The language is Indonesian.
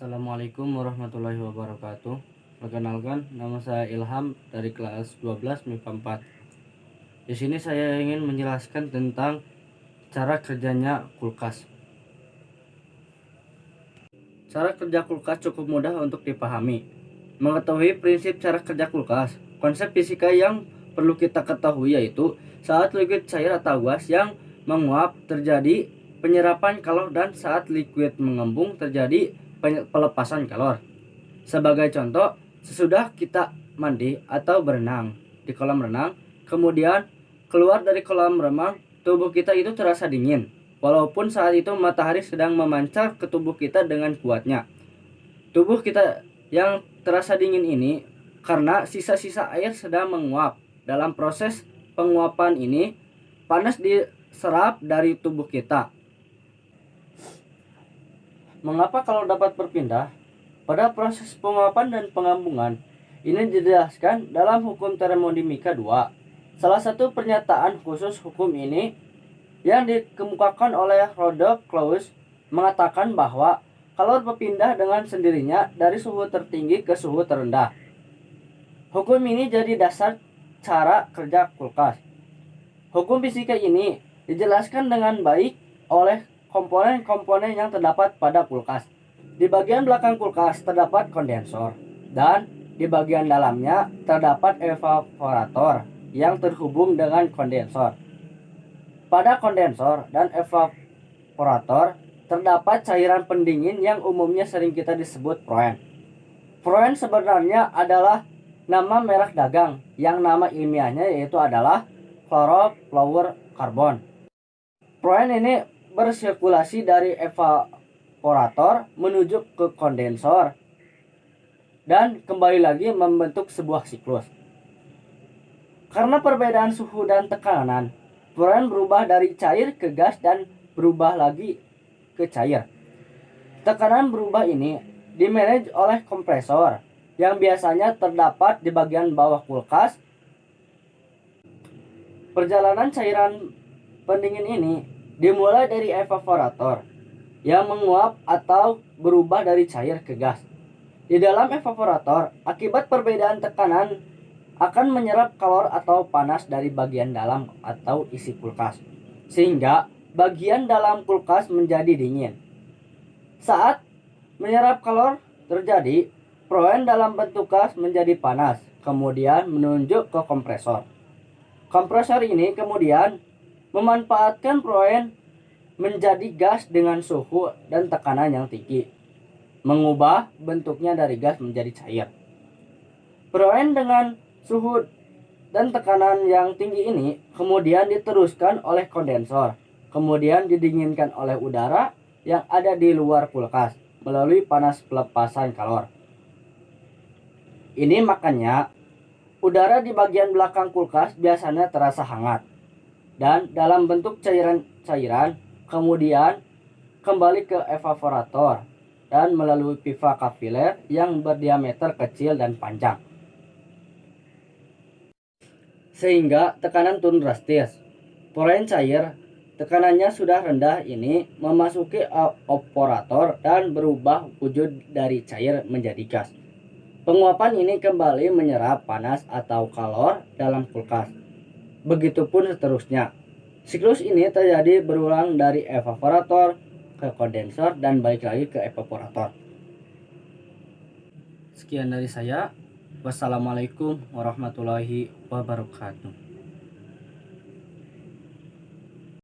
Assalamualaikum warahmatullahi wabarakatuh. Perkenalkan, nama saya Ilham dari kelas 12 MIPA 4. Di sini saya ingin menjelaskan tentang cara kerjanya kulkas. Cara kerja kulkas cukup mudah untuk dipahami. Mengetahui prinsip cara kerja kulkas, konsep fisika yang perlu kita ketahui yaitu saat liquid cair atau gas yang menguap terjadi penyerapan kalor, dan saat liquid mengembung terjadi pelepasan kalor. Sebagai contoh, sesudah kita mandi atau berenang di kolam renang, kemudian keluar dari kolam renang, tubuh kita itu terasa dingin, walaupun saat itu matahari sedang memancar ke tubuh kita dengan kuatnya. Tubuh kita yang terasa dingin ini karena sisa-sisa air sedang menguap. Dalam proses penguapan ini, panas diserap dari tubuh kita. Mengapa kalor dapat berpindah? Pada proses penguapan dan pengambungan, ini dijelaskan dalam hukum termodinamika 2. Salah satu pernyataan khusus hukum ini yang dikemukakan oleh Rudolf Clausius mengatakan bahwa kalor berpindah dengan sendirinya dari suhu tertinggi ke suhu terendah. Hukum ini jadi dasar cara kerja kulkas. Hukum fisika ini dijelaskan dengan baik oleh komponen-komponen yang terdapat pada kulkas. Di bagian belakang kulkas terdapat kondensor, dan di bagian dalamnya terdapat evaporator yang terhubung dengan kondensor. Pada kondensor dan evaporator terdapat cairan pendingin yang umumnya sering kita disebut proen. Proen sebenarnya adalah nama merek dagang yang nama ilmiahnya yaitu adalah chlorofluorokarbon. Proen ini bersirkulasi dari evaporator menuju ke kondensor dan kembali lagi membentuk sebuah siklus. Karena perbedaan suhu dan tekanan, proen berubah dari cair ke gas dan berubah lagi ke cair. Tekanan berubah ini dimanage oleh kompresor yang biasanya terdapat di bagian bawah kulkas. Perjalanan cairan pendingin ini dimulai dari evaporator yang menguap atau berubah dari cair ke gas. Di dalam evaporator, akibat perbedaan tekanan akan menyerap kalor atau panas dari bagian dalam atau isi kulkas, sehingga bagian dalam kulkas menjadi dingin. Saat menyerap kalor terjadi, proen dalam bentuk gas menjadi panas, kemudian menunjuk ke kompresor. Kompresor ini kemudian memanfaatkan proen menjadi gas dengan suhu dan tekanan yang tinggi, mengubah bentuknya dari gas menjadi cair. Proen dengan suhu dan tekanan yang tinggi ini kemudian diteruskan oleh kondensor, kemudian didinginkan oleh udara yang ada di luar kulkas melalui panas pelepasan kalor. Ini makanya udara di bagian belakang kulkas biasanya terasa hangat dan dalam bentuk cairan, kemudian kembali ke evaporator dan melalui pipa kapiler yang berdiameter kecil dan panjang, sehingga tekanan turun drastis. Proen cair tekanannya sudah rendah ini memasuki evaporator dan berubah wujud dari cair menjadi gas. Penguapan ini kembali menyerap panas atau kalor dalam kulkas. Begitupun seterusnya. Siklus ini terjadi berulang dari evaporator ke kondensor dan balik lagi ke evaporator. Sekian dari saya. Wassalamualaikum warahmatullahi wabarakatuh.